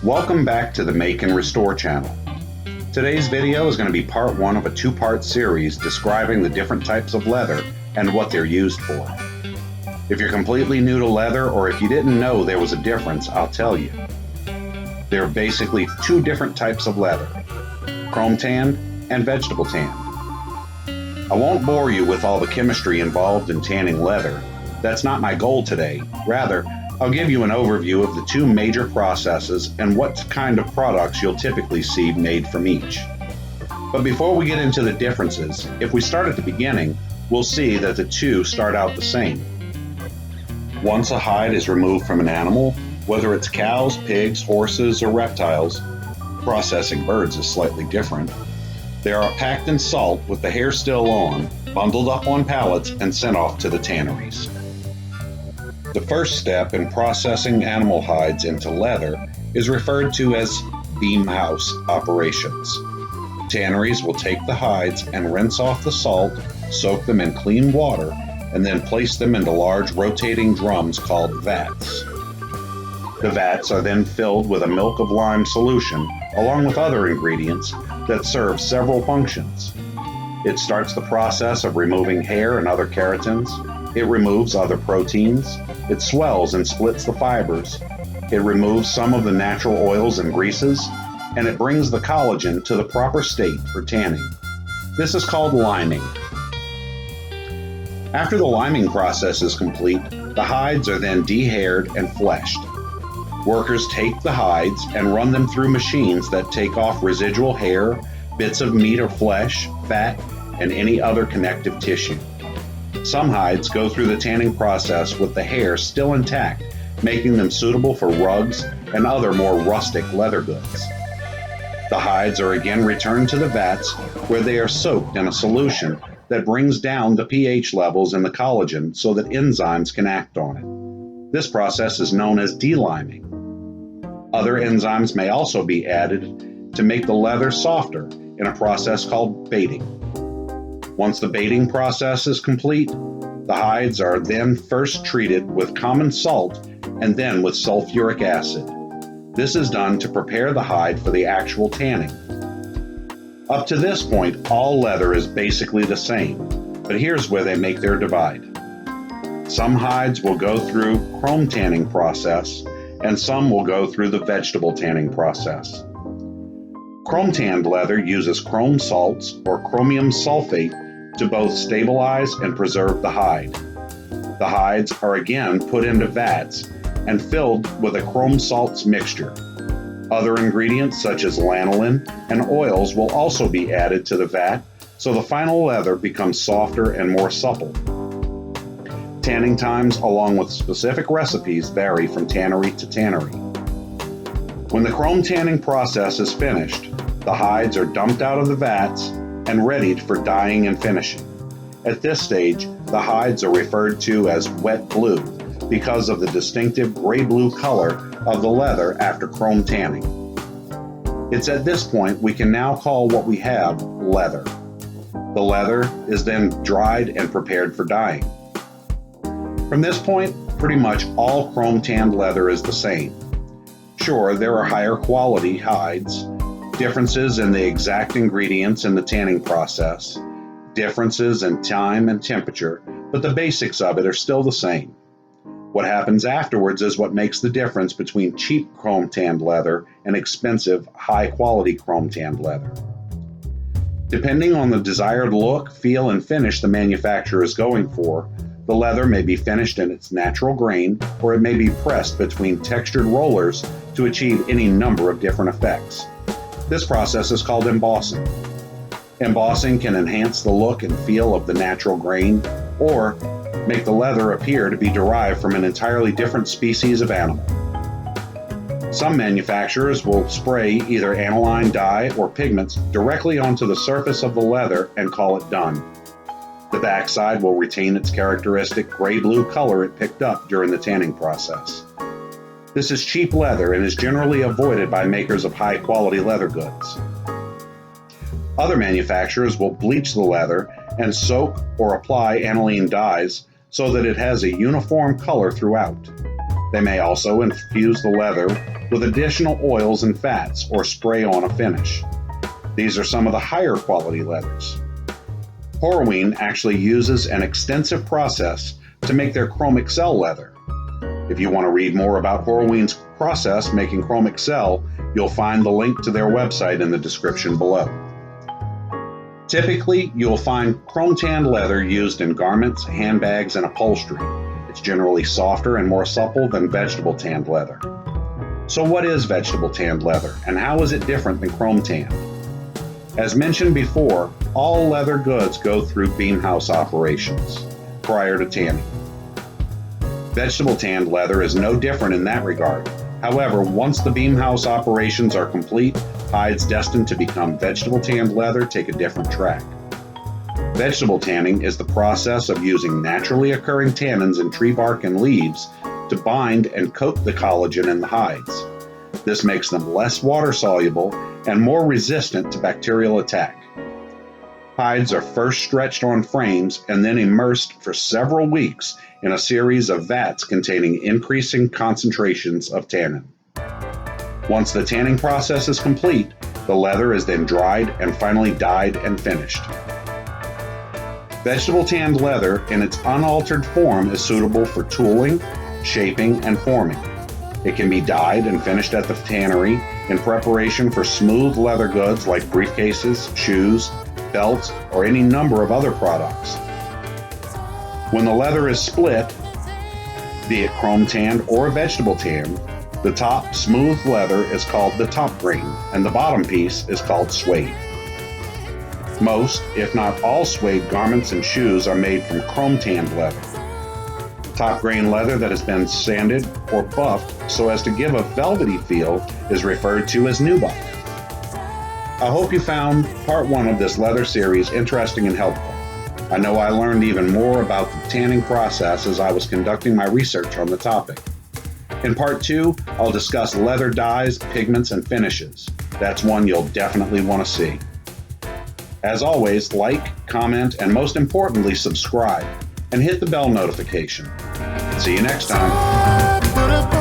Welcome back to the Make and Restore channel. Today's video is going to be part one of a two-part series describing the different types of leather and what they're used for. If you're completely new to leather, or if you didn't know there was a difference, I'll tell you. There are basically two different types of leather: chrome tanned and vegetable tanned. I won't bore you with all the chemistry involved in tanning leather. That's not my goal today. Rather, I'll give you an overview of the two major processes and what kind of products you'll typically see made from each. But before we get into the differences, if we start at the beginning, we'll see that the two start out the same. Once a hide is removed from an animal, whether it's cows, pigs, horses, or reptiles, processing birds is slightly different, they are packed in salt with the hair still on, bundled up on pallets, and sent off to the tanneries. The first step in processing animal hides into leather is referred to as Beamhouse Operations. Tanneries will take the hides and rinse off the salt, soak them in clean water, and then place them into large rotating drums called vats. The vats are then filled with a milk of lime solution, along with other ingredients that serve several functions. It starts the process of removing hair and other keratins. It removes other proteins. It swells and splits the fibers. It removes some of the natural oils and greases, and it brings the collagen to the proper state for tanning. This is called liming. After the liming process is complete, the hides are then de-haired and fleshed. Workers take the hides and run them through machines that take off residual hair, bits of meat or flesh, fat, and any other connective tissue. Some hides go through the tanning process with the hair still intact, making them suitable for rugs and other more rustic leather goods. The hides are again returned to the vats, where they are soaked in a solution that brings down the pH levels in the collagen so that enzymes can act on it. This process is known as deliming. Other enzymes may also be added to make the leather softer in a process called bating. Once the bating process is complete, the hides are then first treated with common salt and then with sulfuric acid. This is done to prepare the hide for the actual tanning. Up to this point, all leather is basically the same, but here's where they make their divide. Some hides will go through chrome tanning process, and some will go through the vegetable tanning process. Chrome tanned leather uses chrome salts or chromium sulfate to both stabilize and preserve the hide. The hides are again put into vats and filled with a chrome salts mixture. Other ingredients such as lanolin and oils will also be added to the vat, so the final leather becomes softer and more supple. Tanning times along with specific recipes vary from tannery to tannery. When the chrome tanning process is finished, the hides are dumped out of the vats and readied for dyeing and finishing. At this stage, the hides are referred to as wet blue because of the distinctive gray-blue color of the leather after chrome tanning. It's at this point we can now call what we have leather. The leather is then dried and prepared for dyeing. From this point, pretty much all chrome tanned leather is the same. Sure, there are higher quality hides, differences in the exact ingredients in the tanning process, differences in time and temperature, but the basics of it are still the same. What happens afterwards is what makes the difference between cheap chrome tanned leather and expensive, high quality chrome tanned leather. Depending on the desired look, feel, and finish the manufacturer is going for, the leather may be finished in its natural grain, or it may be pressed between textured rollers to achieve any number of different effects. This process is called embossing. Embossing can enhance the look and feel of the natural grain, or make the leather appear to be derived from an entirely different species of animal. Some manufacturers will spray either aniline dye or pigments directly onto the surface of the leather and call it done. The backside will retain its characteristic gray-blue color it picked up during the tanning process. This is cheap leather and is generally avoided by makers of high-quality leather goods. Other manufacturers will bleach the leather and soak or apply aniline dyes so that it has a uniform color throughout. They may also infuse the leather with additional oils and fats or spray on a finish. These are some of the higher quality leathers. Horween actually uses an extensive process to make their Chrome Excel leather. If you want to read more about Horween's process making Chrome Excel, you'll find the link to their website in the description below. Typically, you'll find chrome tanned leather used in garments, handbags, and upholstery. It's generally softer and more supple than vegetable tanned leather. So what is vegetable tanned leather, and how is it different than chrome tanned? As mentioned before, all leather goods go through Beamhouse Operations prior to tanning. Vegetable tanned leather is no different in that regard. However, once the Beamhouse operations are complete, hides destined to become vegetable tanned leather take a different track. Vegetable tanning is the process of using naturally occurring tannins in tree bark and leaves to bind and coat the collagen in the hides. This makes them less water soluble and more resistant to bacterial attack. Hides are first stretched on frames and then immersed for several weeks in a series of vats containing increasing concentrations of tannin. Once the tanning process is complete, the leather is then dried and finally dyed and finished. Vegetable tanned leather in its unaltered form is suitable for tooling, shaping, and forming. It can be dyed and finished at the tannery in preparation for smooth leather goods like briefcases, shoes, belts, or any number of other products. When the leather is split, be it chrome tanned or vegetable tanned, the top smooth leather is called the top grain, and the bottom piece is called suede. Most, if not all, suede garments and shoes are made from chrome tanned leather. Top grain leather that has been sanded or buffed so as to give a velvety feel is referred to as nubuck. I hope you found part 1 of this leather series interesting and helpful. I know I learned even more about the tanning process as I was conducting my research on the topic. In part 2, I'll discuss leather dyes, pigments, and finishes. That's one you'll definitely want to see. As always, like, comment, and most importantly, subscribe, and hit the bell notification. See you next time.